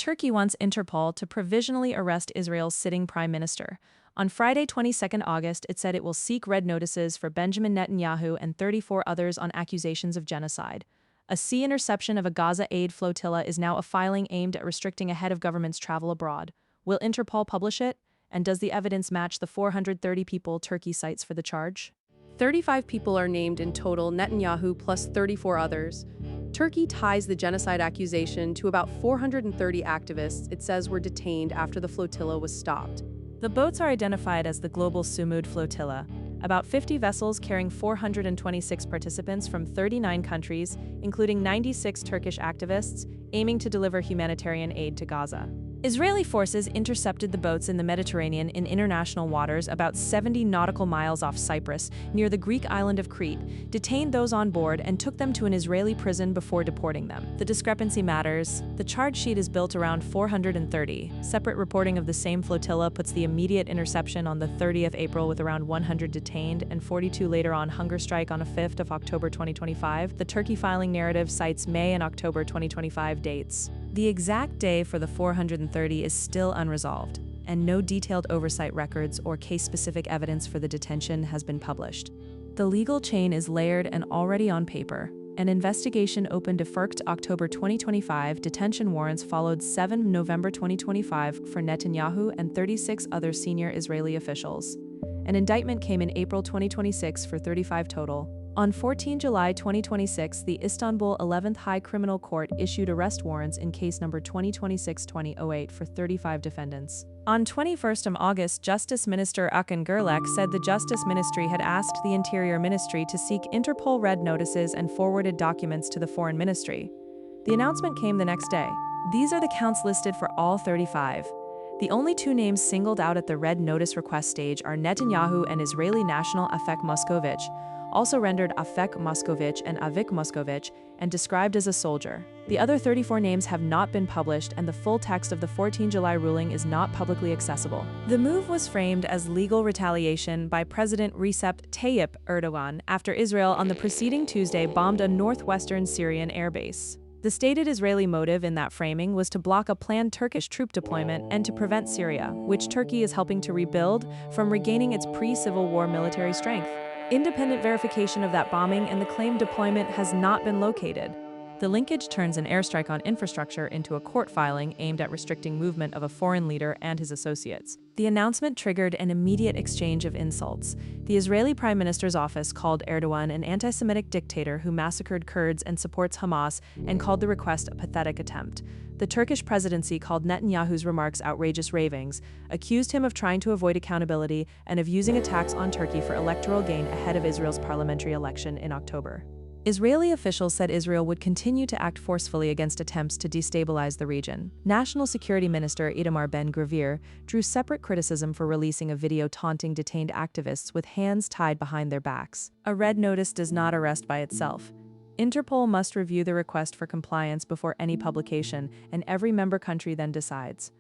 Turkey wants Interpol to provisionally arrest Israel's sitting prime minister. On Friday, 22 August, it said it will seek red notices for Benjamin Netanyahu and 34 others on accusations of genocide. A sea interception of a Gaza aid flotilla is now a filing aimed at restricting a head of government's travel abroad. Will Interpol publish it? And does the evidence match the 430 people Turkey cites for the charge? 35 people are named in total, Netanyahu plus 34 others. Turkey ties the genocide accusation to about 430 activists it says were detained after the flotilla was stopped. The boats are identified as the Global Sumud Flotilla, about 50 vessels carrying 426 participants from 39 countries, including 96 Turkish activists, aiming to deliver humanitarian aid to Gaza. Israeli forces intercepted the boats in the Mediterranean in international waters about 70 nautical miles off Cyprus, near the Greek island of Crete, detained those on board and took them to an Israeli prison before deporting them. The discrepancy matters. The charge sheet is built around 430. Separate reporting of the same flotilla puts the immediate interception on the 30th of April with around 100 detained and 42 later on hunger strike on the 5th of October 2025. The Turkey filing narrative cites May and October 2025 dates. The exact day for the 430 is still unresolved, and no detailed oversight records or case-specific evidence for the detention has been published. The legal chain is layered and already on paper. An investigation opened to October 2025. Detention warrants followed 7 November 2025 for Netanyahu and 36 other senior Israeli officials. An indictment came in April 2026 for 35 total. On 14 July 2026, the Istanbul 11th High Criminal Court issued arrest warrants in case number 2026-2008 for 35 defendants. On 21 August, Justice Minister Akın Gürlek said the Justice Ministry had asked the Interior Ministry to seek Interpol Red Notices and forwarded documents to the Foreign Ministry. The announcement came the next day. These are the counts listed for all 35. The only two names singled out at the Red Notice request stage are Netanyahu and Israeli national Afek Moskovich, also rendered Afek Moskovich and Avik Moskovich, and described as a soldier. The other 34 names have not been published, and the full text of the 14 July ruling is not publicly accessible. The move was framed as legal retaliation by President Recep Tayyip Erdogan after Israel on the preceding Tuesday bombed a northwestern Syrian airbase. The stated Israeli motive in that framing was to block a planned Turkish troop deployment and to prevent Syria, which Turkey is helping to rebuild, from regaining its pre-Civil War military strength. Independent verification of that bombing and the claimed deployment has not been located. The linkage turns an airstrike on infrastructure into a court filing aimed at restricting movement of a foreign leader and his associates. The announcement triggered an immediate exchange of insults. The Israeli Prime Minister's office called Erdogan an anti-Semitic dictator who massacred Kurds and supports Hamas and called the request a pathetic attempt. The Turkish presidency called Netanyahu's remarks outrageous ravings, accused him of trying to avoid accountability and of using attacks on Turkey for electoral gain ahead of Israel's parliamentary election in October. Israeli officials said Israel would continue to act forcefully against attempts to destabilize the region. National Security Minister Itamar Ben-Gvir drew separate criticism for releasing a video taunting detained activists with hands tied behind their backs. A red notice does not arrest by itself. Interpol must review the request for compliance before any publication, and every member country then decides.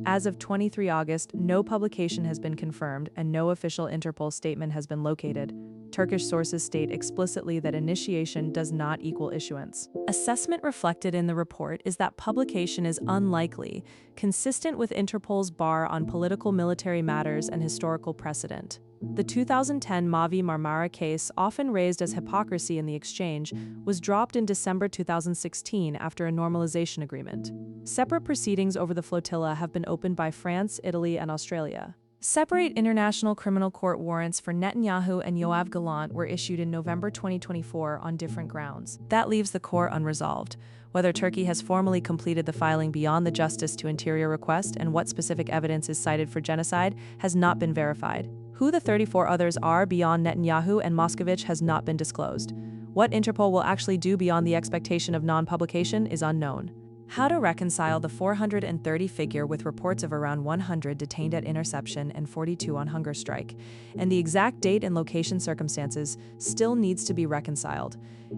As of 23 August, no publication has been confirmed and no official Interpol statement has been located. Turkish sources state explicitly that initiation does not equal issuance. Assessment reflected in the report is that publication is unlikely, consistent with Interpol's bar on political military matters and historical precedent. The 2010 Mavi Marmara case, often raised as hypocrisy in the exchange, was dropped in December 2016 after a normalization agreement. Separate proceedings over the flotilla have been opened by France, Italy, and Australia. Separate International Criminal Court warrants for Netanyahu and Yoav Gallant were issued in November 2024 on different grounds. That leaves the core unresolved. Whether Turkey has formally completed the filing beyond the Justice to Interior request and what specific evidence is cited for genocide has not been verified. Who the 34 others are beyond Netanyahu and Moskovich has not been disclosed. What Interpol will actually do beyond the expectation of non-publication is unknown. How to reconcile the 430 figure with reports of around 100 detained at interception and 42 on hunger strike, and the exact date and location circumstances still needs to be reconciled.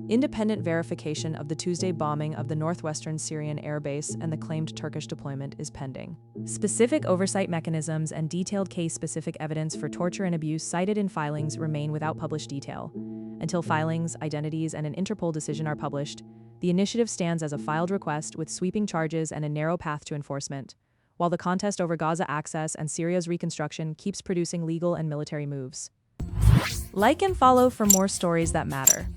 Independent verification of the Tuesday bombing of the northwestern Syrian airbase and the claimed Turkish deployment is pending. Specific oversight mechanisms and detailed case-specific evidence for torture and abuse cited in filings remain without published detail. Until filings, identities, and an Interpol decision are published, The initiative stands as a filed request with sweeping charges and a narrow path to enforcement, while the contest over Gaza access and Syria's reconstruction keeps producing legal and military moves. Like and follow for more stories that matter.